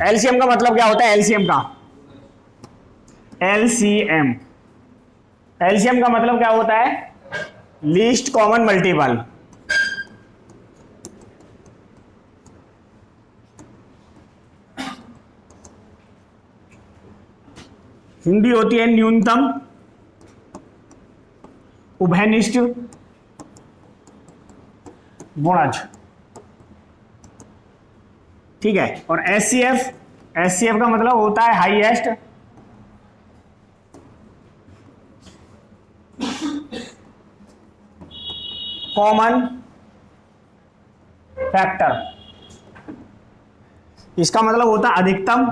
LCM का मतलब क्या होता है? एलसीएम का एलसीएम एलसीएम का मतलब क्या होता है? Least common multiple. हिंदी होती है न्यूनतम उभयनिष्ठ गुणज, ठीक है। और एचसीएफ का मतलब होता है हाईएस्ट कॉमन फैक्टर। इसका मतलब होता है अधिकतम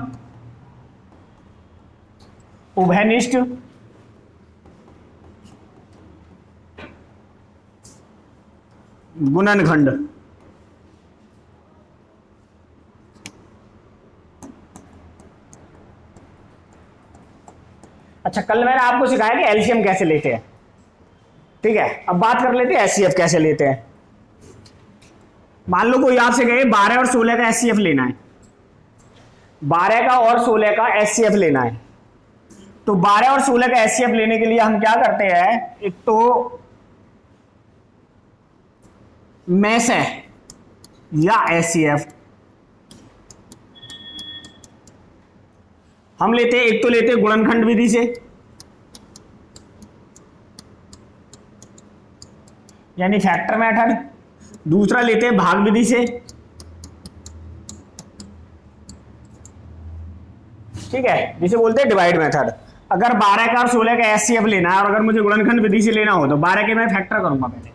उभयनिष्ठ गुणनखंड। अच्छा, कल मैंने आपको सिखाया कि एलसीएम कैसे लेते हैं, ठीक है। अब बात कर लेते हैं एचसीएफ कैसे लेते हैं। मान लो कोई आपसे कहे 12 और 16 का एचसीएफ लेना है, 12 का और 16 का एचसीएफ लेना है। तो 12 और 16 का एचसीएफ लेने के लिए हम क्या करते हैं, एक तो मैस है या एचसीएफ हम लेते हैं। एक तो लेते हैं गुणनखंड विधि से, यानी फैक्टर मेथड। दूसरा लेते हैं भाग विधि से, ठीक है, जिसे बोलते हैं डिवाइड मेथड। अगर 12 का और 16 का एचसीएफ लेना है और अगर मुझे गुणनखंड विधि से लेना हो तो 12 के मैं फैक्टर करूंगा पहले।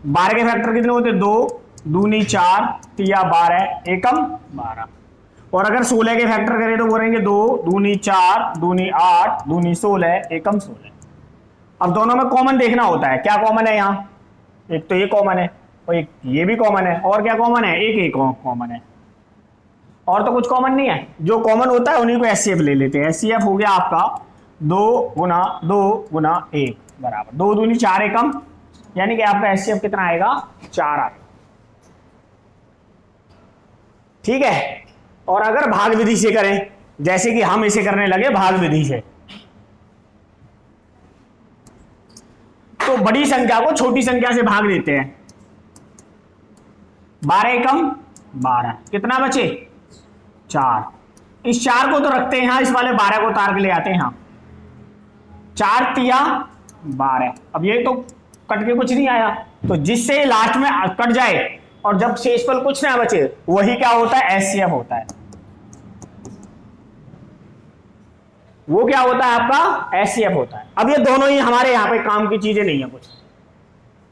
12 के फैक्टर कितने होते हैं? 2 दूनी 4 तिया 12 एकम 12। और अगर 16 के फैक्टर करें तो बोलेंगे 2 दूनी 4 दूनी 8 दूनी 16 एकम 16। अब दोनों में कॉमन देखना होता है, क्या कॉमन है यहाँ? एक तो ये कॉमन है और एक ये भी कॉमन है। और क्या कॉमन है? एक कॉमन है, और तो कुछ कॉमन नहीं है। जो कॉमन होता है उन्हीं को एचसीएफ ले लेते हैं। एचसीएफ हो गया आपका 2 गुना 1 बराबर 2 दूनी 4 एकम, यानी कि आपका एचसीएफ कितना आएगा? 4 आएगा, ठीक है। और अगर भाग विधि से करें, जैसे कि हम इसे करने लगे भाग विधि से, तो बड़ी संख्या को छोटी संख्या से भाग देते हैं। 12 एकम 12, कितना बचे? 4। इस 4 को तो रखते हैं यहां, इस वाले 12 को उतार के ले आते हैं यहां। 4 तिया 12। अब ये तो कट के कुछ नहीं आया, तो जिससे लास्ट में कट जाए और जब शेषफल कुछ ना बचे वही क्या होता है? एचसीएफ होता है। वो क्या होता है आपका? एचसीएफ होता है। अब ये दोनों ही हमारे यहाँ पे काम की चीजें नहीं है कुछ,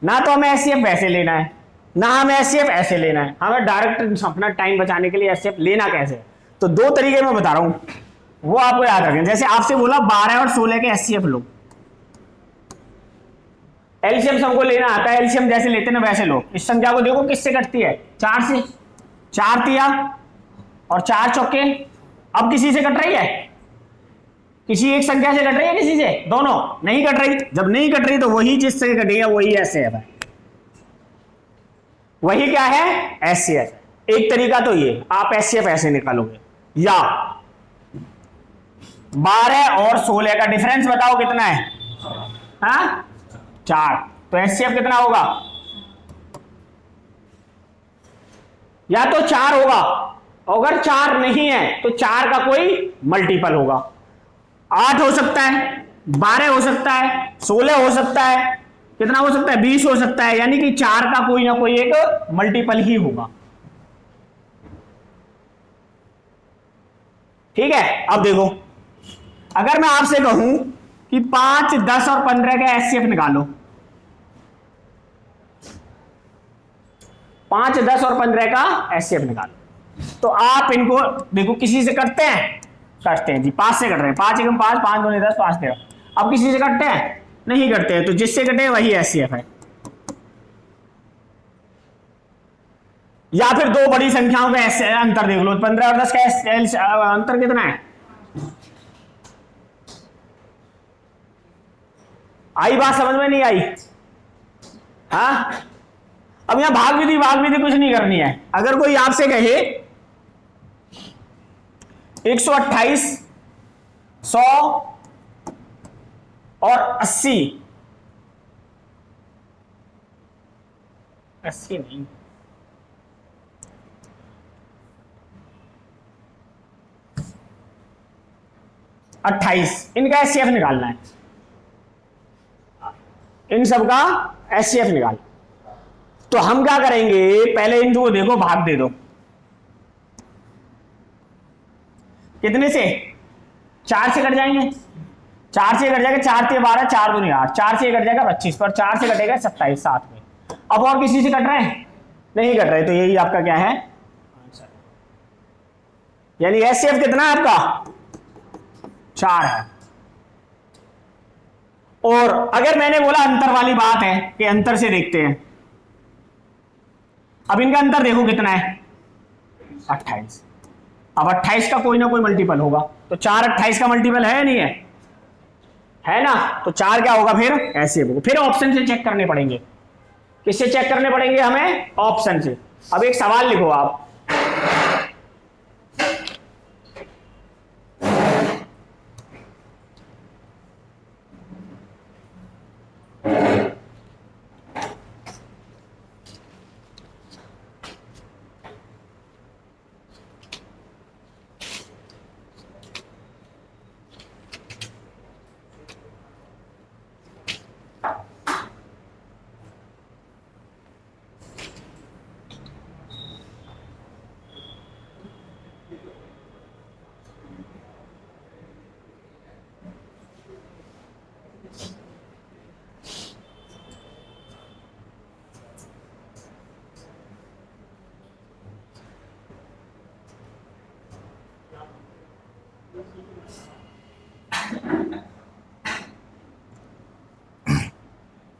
ना तो हमें एचसीएफ वैसे लेना है ना हमें एचसीएफ ऐसे लेना है। हमें डायरेक्ट अपना टाइम बचाने के लिए एचसीएफ लेना कैसे है, तो 2 तरीके में बता रहा हूं, वो आपको याद रखें। जैसे आपसे बोला 12 और 16 के एचसीएफ लो, एलसीएम सबको लेना आता है, एलसीएम जैसे लेते ना वैसे लो। इस संख्या को देखो किससे कटती है? 4 से। 4 तिया और 4 चौके। अब किसी से कट रही है? किसी एक संख्या से कट रही है? किसी से? दोनों नहीं कट रही। जब नहीं कट रही तो वही जिससे कटेगा वही एचसीएफ है। वही क्या है? एचसीएफ। एक तरीका तो ये, आप एचसीएफ ऐसे निकालोगे, या 12 और 16 का डिफरेंस बताओ कितना है? हाँ 4, तो एचसीएफ कितना होगा? या तो 4 होगा, अगर 4 नहीं है तो 4 का कोई मल्टीपल होगा। 8 हो सकता है, 12 हो सकता है, 16 हो सकता है, कितना हो सकता है? 20 हो सकता है। यानी कि 4 का कोई ना कोई एक मल्टीपल ही होगा, ठीक है। अब देखो, अगर मैं आपसे कहूं कि 5, 10 और 15 का एचसीएफ निकालो, 5, 10 और 15 का एचसीएफ निकालो, तो आप इनको देखो किसी से कटते हैं? कटते हैं जी, 5 से कट रहे हैं। 5 एकम 5, 5 दूनी 10, 5 13। अब किसी से कटते हैं? नहीं कटते हैं, तो जिससे कटे वही एचसीएफ है। या फिर 2 बड़ी संख्याओं का अंतर देख लो, 15 और 10 का अंतर कितना है? आई बात समझ में? नहीं आई? हाँ, अब यहां भाग विधि कुछ नहीं करनी है। अगर कोई आपसे कहे 128, 100 और 80, 80 नहीं, 28, इनका एचसीएफ निकालना है, इन सब का एचसीएफ निकाल। तो हम क्या करेंगे, पहले इन दो देखो, भाग दे दो, कितने से, 4 से कट जाएंगे, 4 से कट जाएगा, 4 से 12, 4 दूनी 8, 4 से कट जाएगा 25 पर, 4 से कटेगा 27, 7 में। अब और किसी से कट रहे हैं, नहीं कट रहे, तो यही आपका क्या है आंसर। यानी एचसीएफ कितना है आपका, 4 है। और अगर मैंने बोला अंतर वाली बात है कि अंतर से देखते हैं, अब इनका अंतर देखो कितना है, 28। अब 28 का कोई ना कोई मल्टीपल होगा, तो 4 28 का मल्टीपल है या नहीं है ना, तो 4 क्या होगा फिर, ऐसे होगा। फिर ऑप्शन से चेक करने पड़ेंगे, किससे चेक करने पड़ेंगे हमें, ऑप्शन से। अब एक सवाल लिखो आप,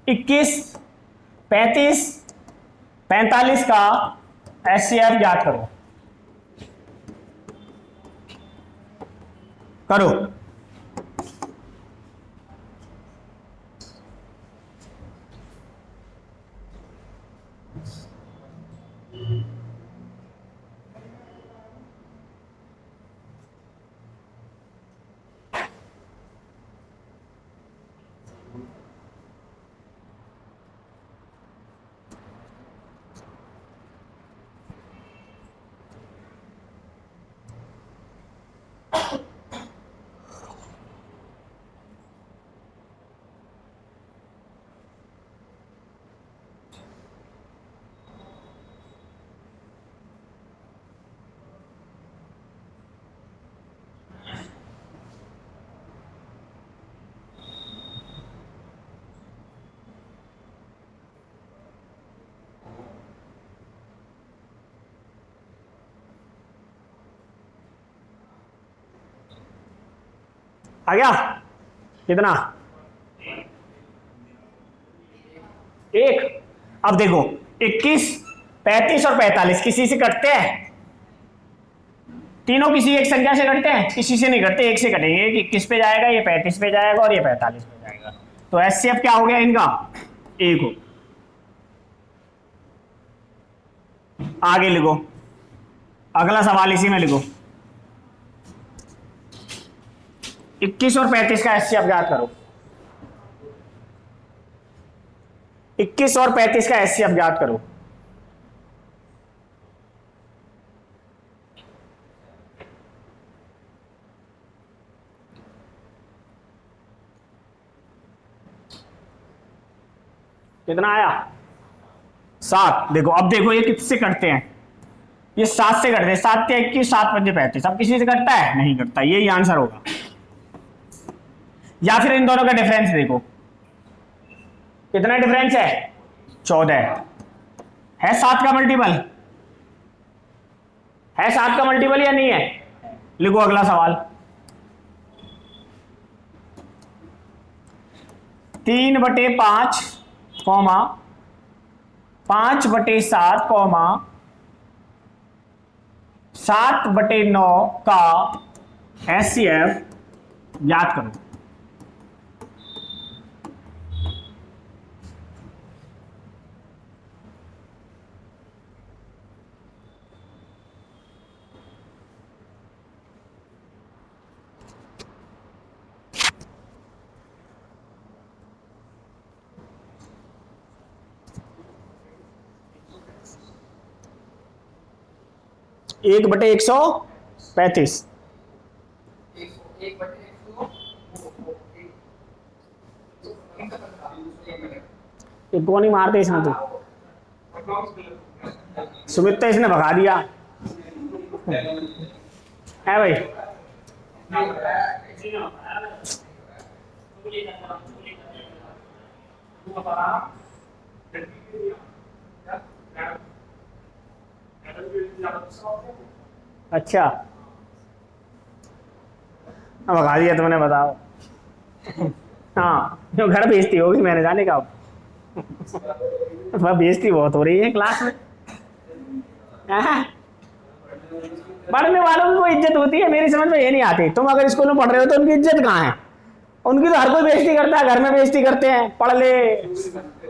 इक्कीस, 35, 45 का एचसीएफ ज्ञात करो, करो। आ गया कितना, 1। अब देखो 21, 35 और 45 किसी से कटते हैं, तीनों किसी एक संख्या से कटते हैं, किसी से नहीं कटते, एक से कटेंगे, कि 21 पे जाएगा, ये 35 पे जाएगा और ये 45 पे जाएगा। तो एचसीएफ क्या हो गया इनका, 1 हो। आगे लिखो, अगला सवाल इसी में लिखो, 21 और 35 का एचसीएफ ज्ञात करो, 21 और 35 का एचसीएफ ज्ञात करो। कितना आया, 7। देखो अब देखो ये किससे कटते हैं, ये 7 से कटते हैं, 7 से 21, 7 पंजे 35। अब किसी से कटता है, नहीं कटता, यही आंसर होगा। या फिर इन दोनों का डिफरेंस देखो, कितना डिफरेंस है, 14 है। 7 का मल्टीपल है, 7 का मल्टीपल या नहीं है, लिखो अगला सवाल, 3/5 कॉमा 5/7 कॉमा 7/9 का एचसीएफ ज्ञात करो। 1/135। एक को नहीं मारते इसमें तो, सुमित तो इसने भगा दिया है भाई। अच्छा अब भगा दिया तुमने, बताओ। हाँ जो घर बेइज्जती होगी मैंने जाने का। वह बेइज्जती बहुत हो रही है क्लास में। हाँ? पढ़ने वालों की कोई इज्जत होती है, मेरी समझ में ये नहीं आती। तुम अगर स्कूल में पढ़ रहे हो तो उनकी इज्जत कहाँ है? उनकी तो हर कोई बेइज्जती करता है, घर में बेइज्जती करते हैं, पढ़ ले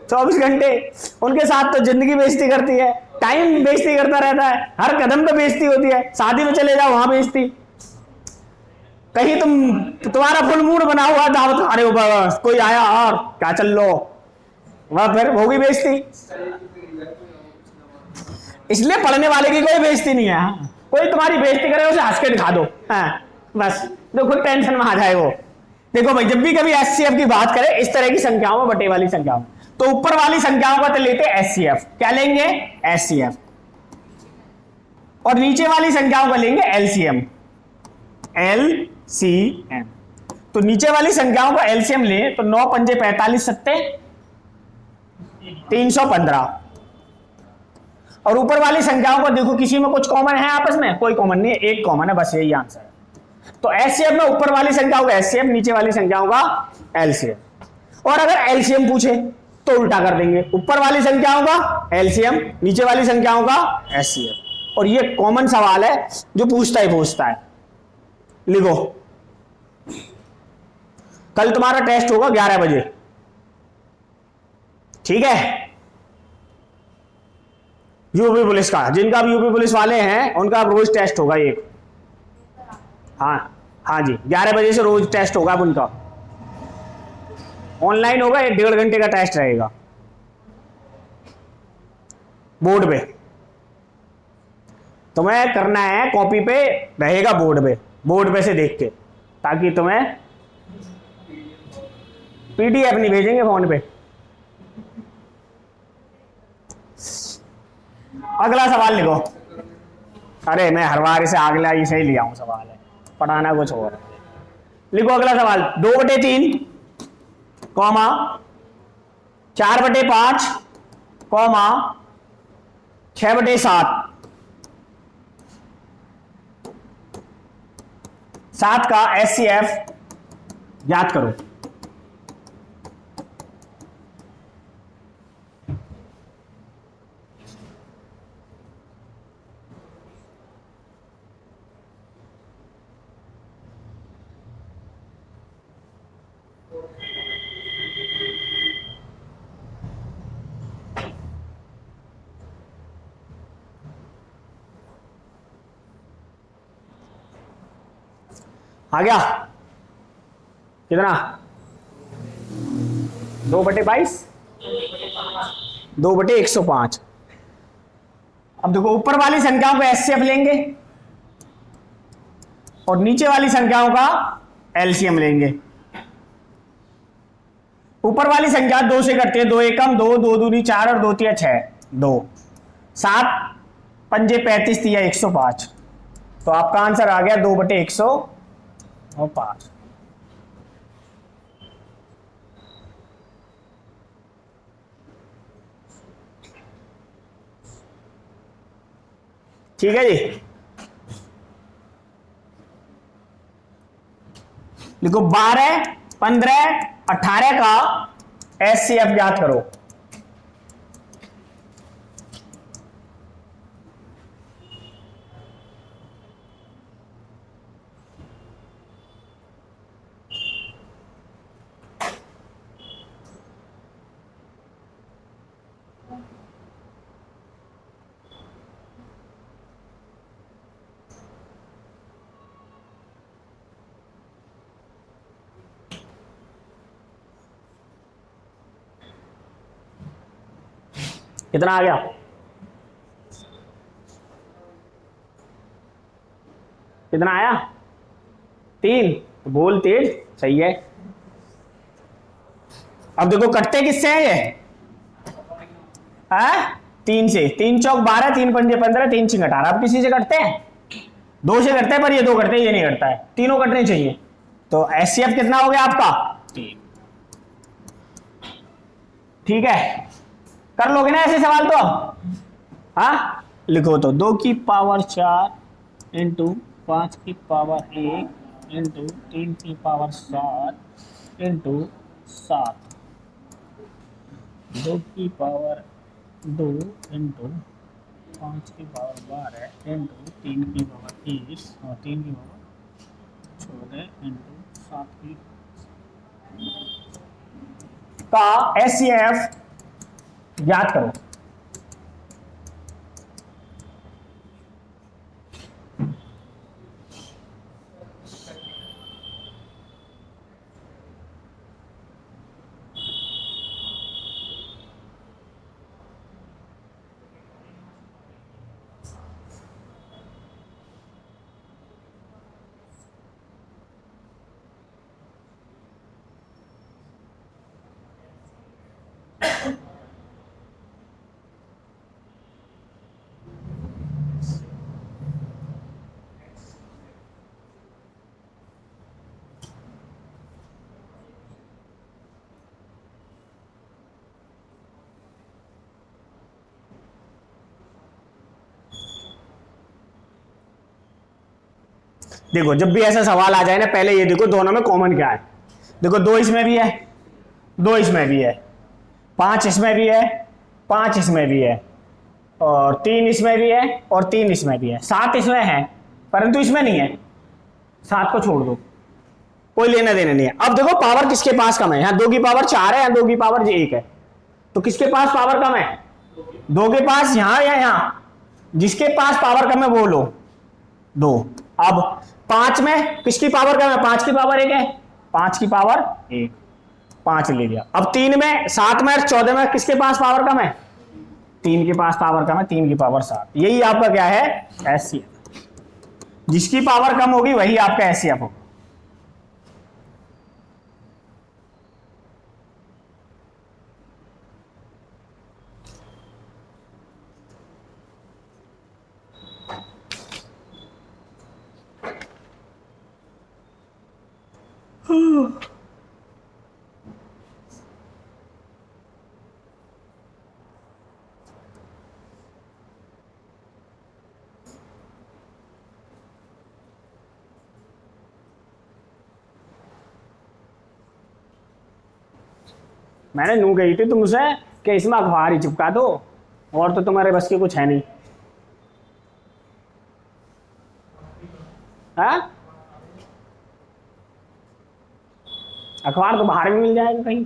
24 घंटे। उनके साथ तो जिंदगी बेइज्जती करती है, टाइम बेइज्जती करता रहता है, हर कदम पे बेइज्जती होती है। शादी में चले जाओ वहां बेइज्जती, कहीं तुम्हारा फुल मूड बना हुआ दावत खा रहे हो, बस कोई आया और क्या चल लो, वह फिर होगी बेइज्जती। इसलिए पढ़ने वाले की कोई बेइज्जती नहीं है। कोई तुम्हारी बेइज्जती करे उसे हंस के दिखा दो, हाँ बस, तो खुद टेंशन में आ जाए वो। देखो भाई, जब भी कभी एचसीएफ की बात करें इस तरह की संख्याओं में, बटे वाली संख्याओं में, तो ऊपर वाली संख्याओं का तो लेते एचसीएफ। क्या लेंगे? एचसीएफ। और नीचे वाली संख्याओं का लेंगे एलसीएम। एलसीएम। तो नीचे वाली संख्याओं का एलसीएम ले तो 9 पंजे 45, सत्ते 315। और ऊपर वाली संख्याओं को देखो, किसी में कुछ कॉमन है आपस में? कोई कॉमन नहीं है, एक कॉमन है, बस यही आंसर है। तो एचसीएफ में ऊपर वाली संख्याओं का एचसीएफ, नीचे वाली संख्याओं का एलसीएम। और अगर एलसीएम पूछे तो उल्टा कर देंगे, ऊपर वाली संख्याओं का एलसीएम, नीचे वाली संख्याओं का एचसीएफ। और ये कॉमन सवाल है जो पूछता है। लिखो, कल तुम्हारा टेस्ट होगा 11 बजे, ठीक है? यूपी पुलिस का, जिनका अब यूपी पुलिस वाले हैं उनका अब रोज टेस्ट होगा एक। हाँ जी, 11 बजे से रोज टेस्ट होगा अब उनका। ऑनलाइन होगा, 1.5 घंटे का टेस्ट रहेगा बोर्ड पे। तुम्हें करना है, कॉपी पे रहेगा बोर्ड पे से देख के, ताकि तुम्हें पीडीएफ नहीं भेजेंगे फोन पे। अगला सवाल लिखो। अरे मैं हर बार इसे अगला ही सही लिया हूं, सवाल है, पढ़ाना कुछ और। लिखो अगला सवाल, 2/3 कॉमा 4/5 कॉमा 6/7। 7 का एचसीएफ याद करो। आ गया? कितना? 2/22, 2/105। अब देखो, ऊपर वाली संख्याओं का एचसीएफ लेंगे और नीचे वाली संख्याओं का एलसीएम लेंगे। ऊपर वाली संख्या 2 से करती है, 2 एकम 2, 2 दूनी 4 और 2 तिया 6, 2 7 पंजे 35 तिया 105। तो आपका आंसर आ गया 2/105। ठीक है जी, देखो 12, 15, 18 का एचसीएफ याद करो। कितना आ गया? कितना आया 3, बोल तेज, सही है। अब देखो कटते किससे हैं ये, 3 से, 3 चौक 12, 3 पंजे 15, 3 छिंग 18। अब किसी से कटते हैं, 2 से कटते हैं, पर ये 2 कटते हैं, ये नहीं कटता है, तीनों कटने चाहिए। तो एचसीएफ कितना हो गया आपका 3। ठीक है, कर लोगे ना ऐसे सवाल तो। हाँ लिखो तो 2 की पावर 4 इंटू 5 की पावर 1 इंटू 3 की पावर 7 इंटू 7, 2 की पावर 2 इंटू 5 की पावर 12 इंटू 3 की पावर 20 और 3 की पावर 14 इंटू 7 की का एचसीएफ याद करो। देखो जब भी ऐसा सवाल आ जाए ना, पहले ये देखो दोनों में कॉमन क्या है। देखो 2 इसमें भी है, 2 इसमें भी है, 5 इसमें भी है, 5 इसमें भी है, और 3 इसमें भी है, और 3 इसमें भी है, 7 इसमें है, परंतु इसमें नहीं है। 7 को छोड़ दो, कोई लेना देना नहीं है। अब देखो पावर किसके पास कम है, यहाँ 2 की पावर 4 है, यहाँ 2 की पावर 1 है, तो किसके पास पावर कम है, 2 के पास, यहाँ या यहाँ, जिसके पास पावर कम है वो लो 2। अब 5 में किसकी पावर कम है, 5 की पावर 1 है, 5 की पावर 1, 5 ले लिया। अब 3 में, 7 में और 14 में किसके पास पावर कम है, 3 के पास पावर कम है, 3 की पावर 7। यही आपका क्या है एचसीएफ, जिसकी पावर कम होगी वही आपका एचसीएफ होगा। मैंने नू कही थी तुमसे कि इसमें अखबार ही चिपका दो, और तो तुम्हारे बस की कुछ है नहीं। हाँ अखबार तो बाहर भी मिल जाएगा कहीं।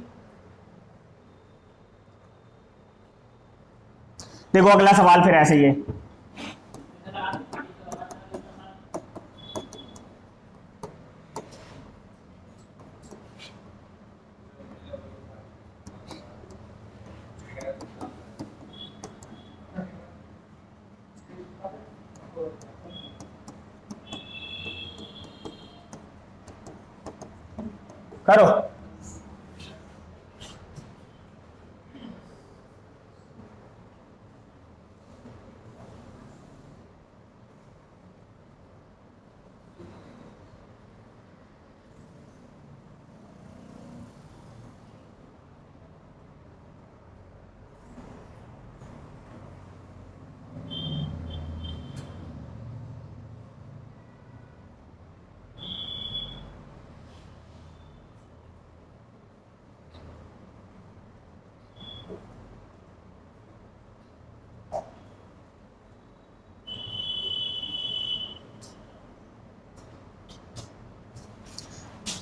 देखो अगला सवाल फिर ऐसे ही है, करो।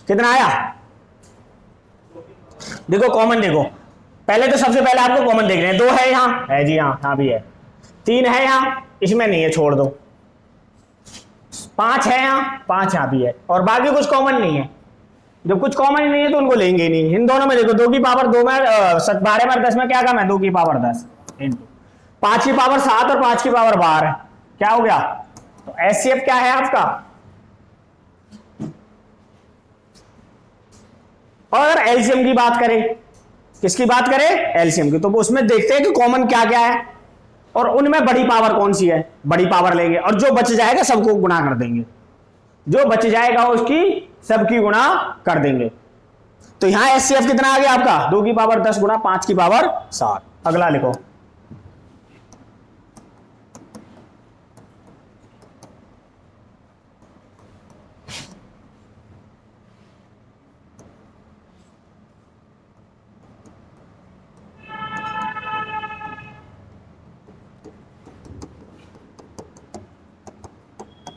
कितना आया, देखो कॉमन देखो, पहले तो सबसे पहले आपको कॉमन देख रहे हैं। 2 है यहाँ, है जी, यहाँ भी है। 3 है यहाँ, इसमें नहीं है, छोड़ दो। 5 है यहाँ, 5 यहाँ भी है, और बाकी कुछ कॉमन नहीं है। जब कुछ कॉमन ही नहीं है तो उनको लेंगे ही नहीं। इन दोनों में देखो 2 की पावर 2 में 12 में 10 में क्या कम है, 2 की पावर 10 इंटू 5 की पावर 7 और 5 की पावर 12 है, क्या हो गया। तो एचसीएफ क्या है आपका और अगर एलसीएम की बात करें, किसकी बात करें, एलसीएम की, तो उसमें देखते हैं कि कॉमन क्या क्या है और उनमें बड़ी पावर कौन सी है, बड़ी पावर लेंगे और जो बच जाएगा सबको गुणा कर देंगे, जो बच जाएगा उसकी सबकी गुणा कर देंगे। तो यहां एचसीएफ कितना आ गया आपका, 2 की पावर 10 गुणा 5 की पावर 7। अगला लिखो,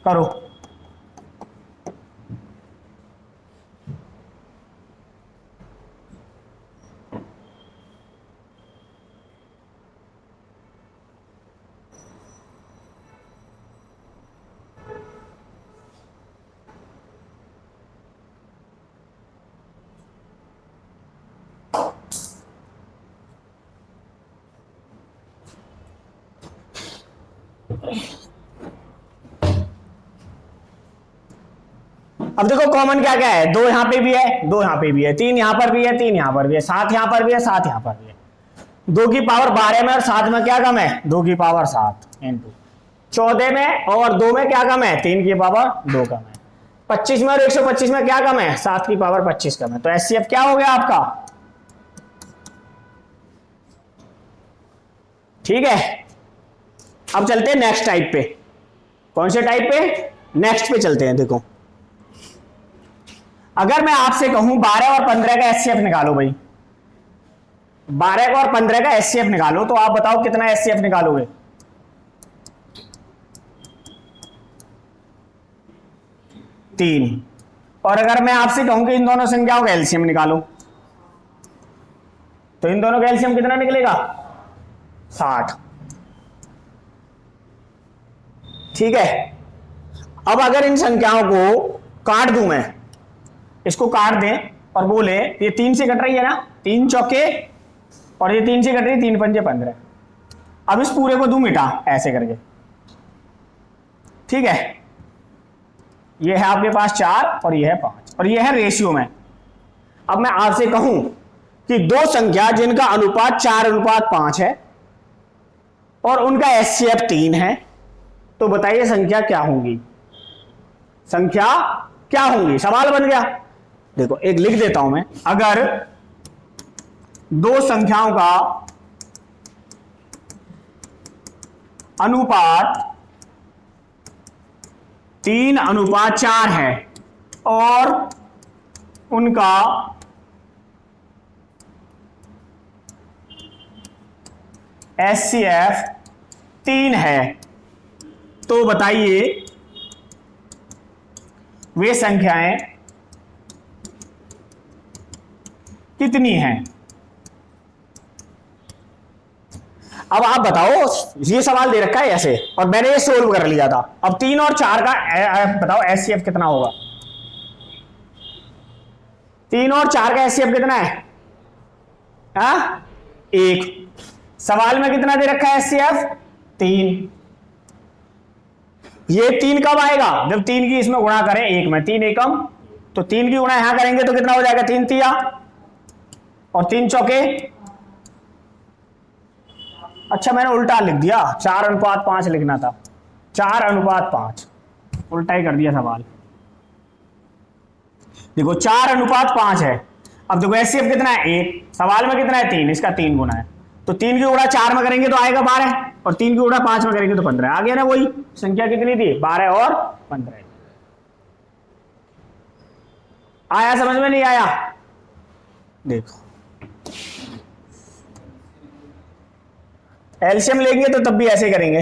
करो। अब देखो कॉमन क्या क्या है, 2 यहां पे भी है, 2 यहां पे भी है, 3 यहां पर भी है, 3 यहां पर भी है, 7 यहां पर भी है, 7 यहां पर भी है। 2 की पावर 12 में और 7 में क्या कम है, 2 की पावर 7 इंटू 14 में और 2 में क्या कम है, 3 की पावर 2 कम है। 25 में और 125 में क्या कम है, 7 की पावर 25 कम है। तो एचसीएफ क्या हो गया आपका, ठीक है। अब चलते हैं नेक्स्ट टाइप पे। कौन से टाइप पे, नेक्स्ट पे चलते हैं। देखो अगर मैं आपसे कहूं 12 और 15 का एचसीएफ निकालो भाई, 12 का और 15 का एचसीएफ निकालो, तो आप बताओ कितना एचसीएफ निकालोगे, 3। और अगर मैं आपसे कहूं कि इन दोनों संख्याओं का एलसीएम निकालो, तो इन दोनों का एलसीएम कितना निकलेगा, 60। ठीक है। अब अगर इन संख्याओं को काट दूं मैं, इसको काट दें और बोले ये 3 से कट रही है ना, 3 चौके और ये 3 से कट रही है, 3 पंजे 15। अब इस पूरे को दूं मिटा ऐसे करके, ठीक है। ये है आपके पास 4 और ये है 5 और ये है रेशियो में। अब मैं आपसे कहूं कि 2 संख्या जिनका अनुपात 4:5 है और उनका एचसीएफ 3 है, तो बताइए संख्या क्या होंगी, संख्या क्या होंगी, सवाल बन गया। देखो एक लिख देता हूं मैं, अगर 2 संख्याओं का अनुपात 3:4 है और उनका एचसीएफ 3 है, तो बताइए वे संख्याएं कितनी हैं। अब आप बताओ, ये सवाल दे रखा है ऐसे और मैंने ये सोल्व कर लिया था। अब 3 और 4 का बताओ एचसीएफ कितना होगा, 3 और 4 का एचसीएफ कितना है, 1। सवाल में कितना दे रखा है एचसीएफ, 3। ये 3 कब आएगा, जब 3 की इसमें गुणा करें 1 में, 3 एकम, तो 3 की गुणा यहां करेंगे तो कितना हो जाएगा, 3 तिया और 3 चौके। अच्छा मैंने उल्टा लिख दिया, 4:5 लिखना था, 4:5, उल्टा ही कर दिया सवाल। देखो 4:5 है। अब देखो एचसीएफ कितना है, 1, सवाल में कितना है, 3, इसका 3 गुना है, तो 3 की गुणा 4 में करेंगे तो आएगा 12 और 3 की गुणा 5 में करेंगे तो 15। आ गया ना, वही संख्या कितनी थी, 12 और 15। आया समझ में, नहीं आया, देखो एलसीएम लेंगे तो तब भी ऐसे करेंगे।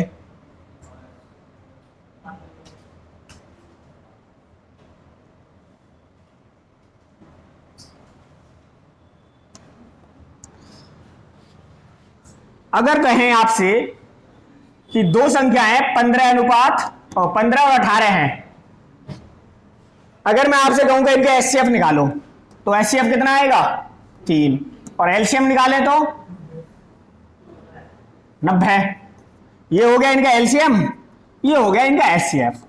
अगर कहें आपसे कि 2 संख्याएं 15 और 18 हैं, अगर मैं आपसे कहूंगा इनका एचसीएफ निकालो, तो एचसीएफ कितना आएगा, 3, और एलसीएम निकालें तो 90। ये हो गया इनका एलसीएम, ये हो गया इनका एचसीएफ।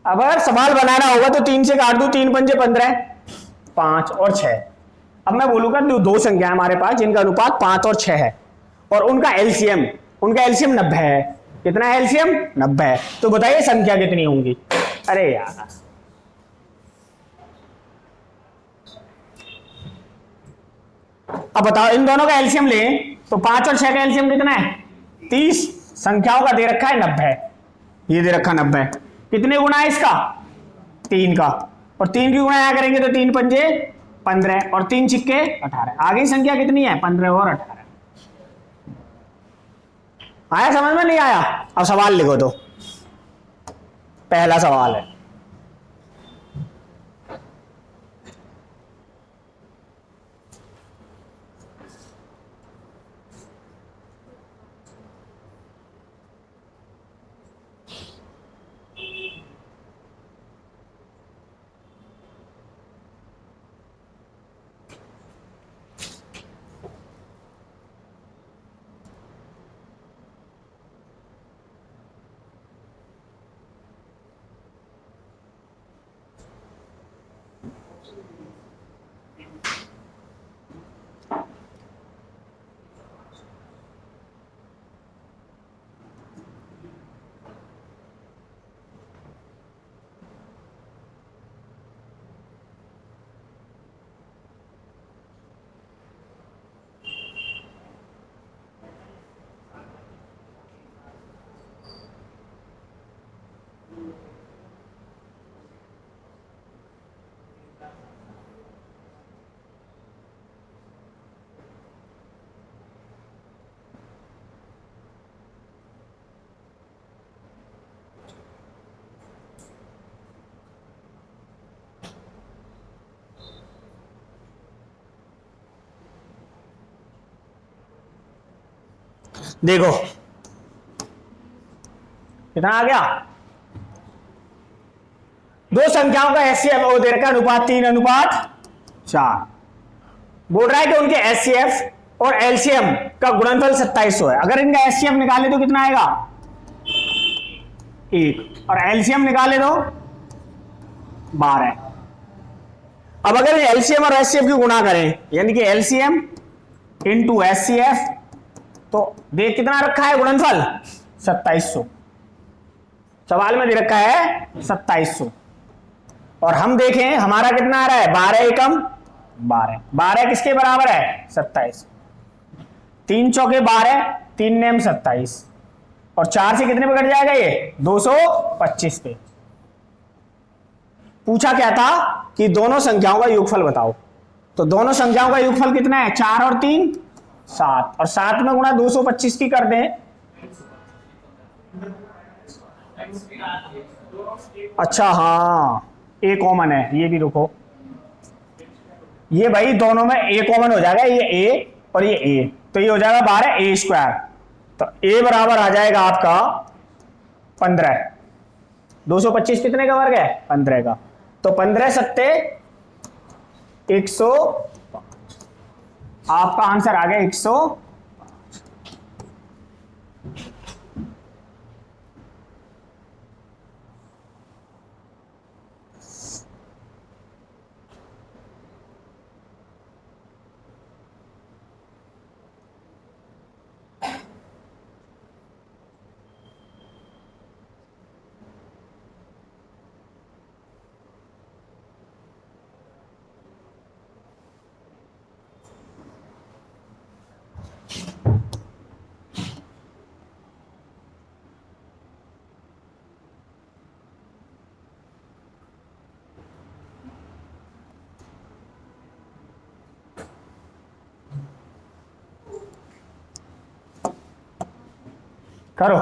अब अगर सवाल बनाना होगा तो 3 से काट दूं, 3 पंजे 15 5 और 6। अब मैं बोलूंगा दो संख्या है हमारे पास जिनका अनुपात 5 और 6 है और उनका एलसीएम 90 है। कितना है एलसीएम? 90 है। तो बताइए संख्या कितनी होंगी? अरे यार, अब बताओ इन दोनों का एलसीएम लें तो 5 और 6 का एलसीएम कितना है? 30। संख्याओं का दे रखा है 90, ये दे रखा 90। कितने गुना है इसका? 3 का। और 3 की गुणा यहाँ करेंगे तो 3 पंजे 15 और 3 छिक्के 18। आगे संख्या कितनी है? 15 और 18। आया समझ में? नहीं आया? अब सवाल लिखो। तो पहला सवाल है, देखो कितना आ गया? दो संख्याओं का एचसीएफ वो दे रखा है अनुपात 3:4। बोल रहा है कि उनके एचसीएफ और एलसीएम का गुणनफल 2700 है। अगर इनका एचसीएफ निकाले तो कितना आएगा? 1। और एलसीएम निकाले तो 12। अब अगर एलसीएम और एचसीएफ की गुणा करें यानी कि एलसीएम इंटू एचसीएफ तो देख कितना रखा है गुणनफल? 2700। सवाल में दे रखा है 2700 और हम देखें हमारा कितना आ रहा है? 12 एकम 12। 12 किसके बराबर है? 27। 3 चौके 12, 3 नेम 27 और 4 से कितने पे कट जाएगा? ये 225 पे। पूछा क्या था कि दोनों संख्याओं का योगफल बताओ। तो दोनों संख्याओं का योगफल कितना है? 4 और 3 7 और 7 में गुणा 225 की कर दें। अच्छा हाँ, ए कॉमन है, ये भी रुको। ये भाई दोनों में ए कॉमन हो जाएगा, ये ए और ये ए, तो ये हो जाएगा 12a²। तो ए बराबर आ जाएगा आपका 15। 225 कितने का वर्ग है? 15 का। तो 15 सत्ते 100। आपका आंसर आ गया 100। करो।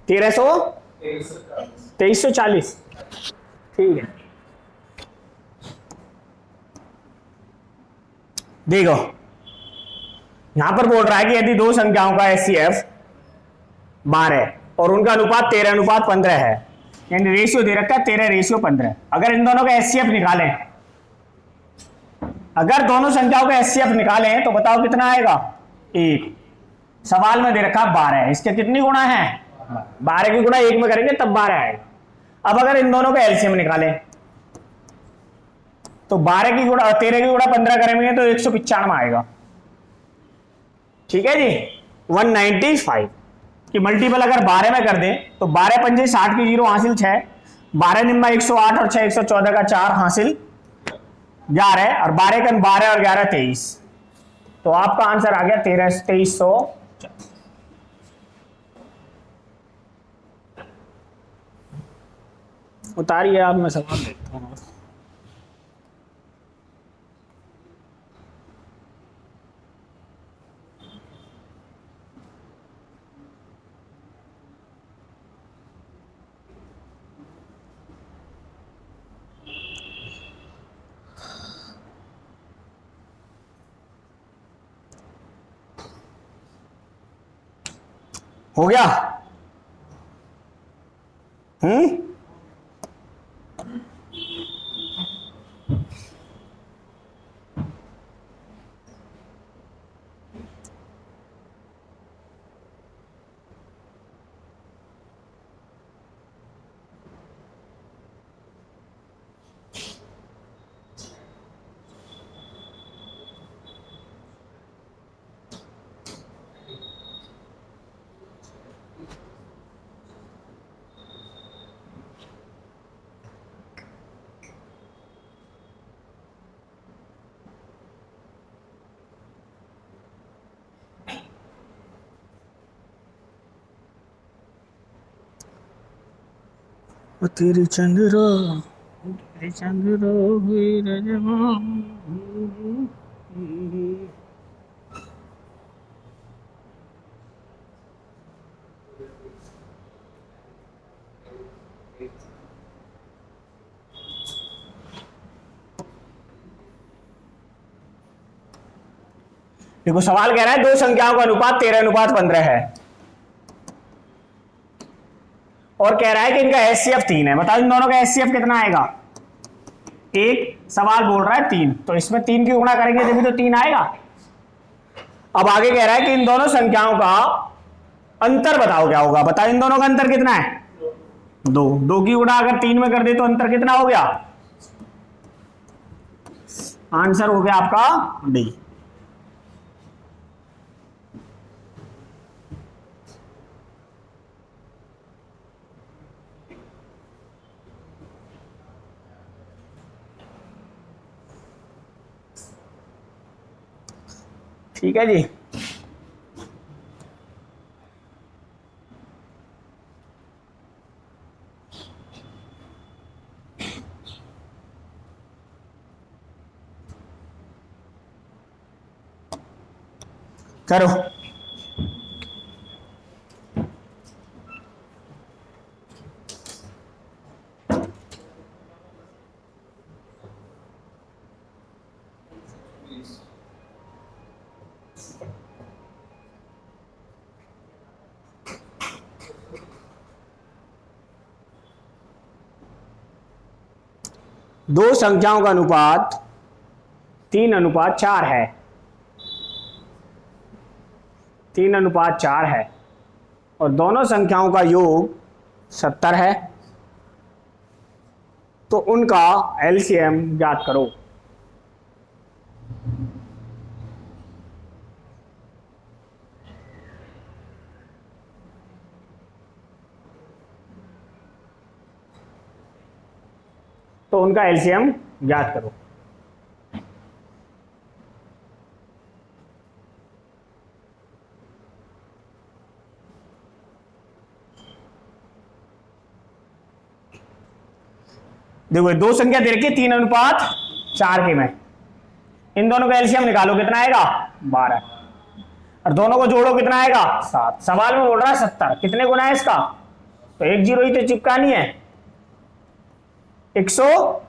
1300 2340, ठीक है। देखो यहां पर बोल रहा है कि यदि दो संख्याओं का एचसीएफ 12 और उनका अनुपात 13:15 है, यानी रेशियो दे रखा है 13:15। अगर इन दोनों का एचसीएफ निकालें, अगर दोनों संख्याओं का एचसीएफ निकालें तो बताओ कितना आएगा? 1। सवाल में दे रखा 12 है, इसके कितनी गुणा है? 12 की गुणा 1 में करेंगे तब 12 आएगा। अब अगर इन दोनों का एलसीएम निकालें तो 12 की गुणा 13 की गुणा 15 करेंगे तो 195 आएगा, ठीक है जी। 195 की मल्टीपल अगर 12 में कर दें तो 12 पंजे 60 की 0 हासिल 6, 12 निम्बा 108 और 6 114 का 4 हासिल 11 और 12 का 12 और 11 23, तो आपका आंसर आ गया 2300। उतारिए आप, मैं सवाल देखता हूँ। हो गया? तेरी चंद्रो हुई रजवा। देखो सवाल कह रहा है दो संख्याओं का अनुपात 13:15 है और कह रहा है कि इनका एचसीएफ 3 है। बताओ इन दोनों का एचसीएफ कितना आएगा? एक सवाल बोल रहा है 3, तो इसमें 3 की गुणा करेंगे तभी तो 3 आएगा। अब आगे कह रहा है कि इन दोनों संख्याओं का अंतर बताओ क्या होगा। बताओ इन दोनों का अंतर कितना है? 2। 2 की गुणा अगर 3 में कर दे तो अंतर कितना हो गया? आंसर हो गया आपका डी। ठीक है जी। करो। दो संख्याओं का अनुपात 3:4 है। 3:4 है और दोनों संख्याओं का योग 70 है, तो उनका एलसीएम ज्ञात करो। तो उनका एलसीएम ज्ञात करो। देखो दो संख्या दे रखी है 3:4 के में, इन दोनों का एलसीएम निकालो कितना आएगा? 12। और दोनों को जोड़ो कितना आएगा 7। सवाल में बोल रहा है 70, कितने गुना है इसका, तो एक जीरो ही तो चिपकानी है, 100।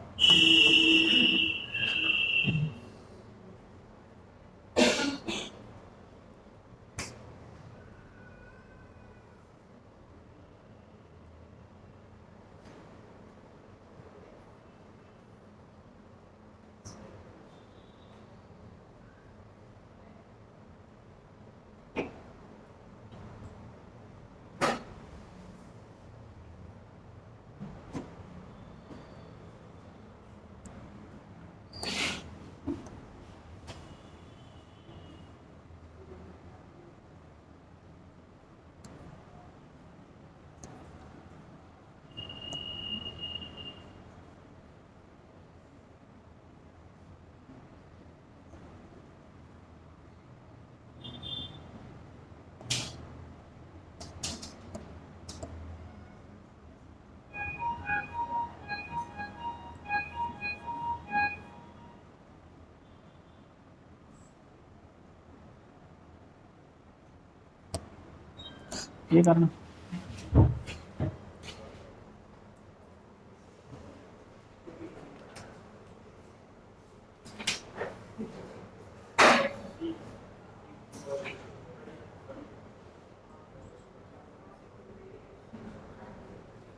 ये करना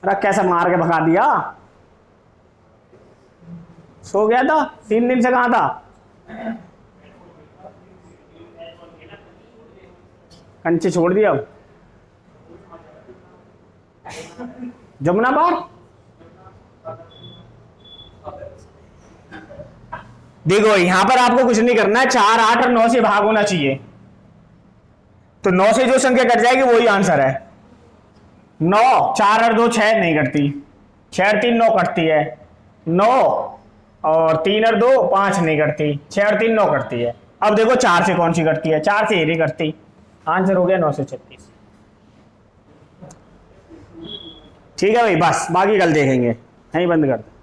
रख, कैसा मार के भगा दिया, सो गया था 3 दिन से, कहां था, कंचे छोड़ दिया अब जमुना पार। देखो यहां पर आपको कुछ नहीं करना है, 4, 8 और 9 से भाग होना चाहिए, तो 9 से जो संख्या कट जाएगी वही आंसर है। 9, 4 और 2 6 नहीं कटती, 6 और 3 9 कटती है, 9 और 3 और 2 5 नहीं कटती, 6 और 3 9 कटती है। अब देखो 4 से कौन सी कटती है, 4 से ये नहीं कटती, आंसर हो गया 9 से 36। ठीक है भाई, बस बाकी कल देखेंगे, यहीं बंद कर दो।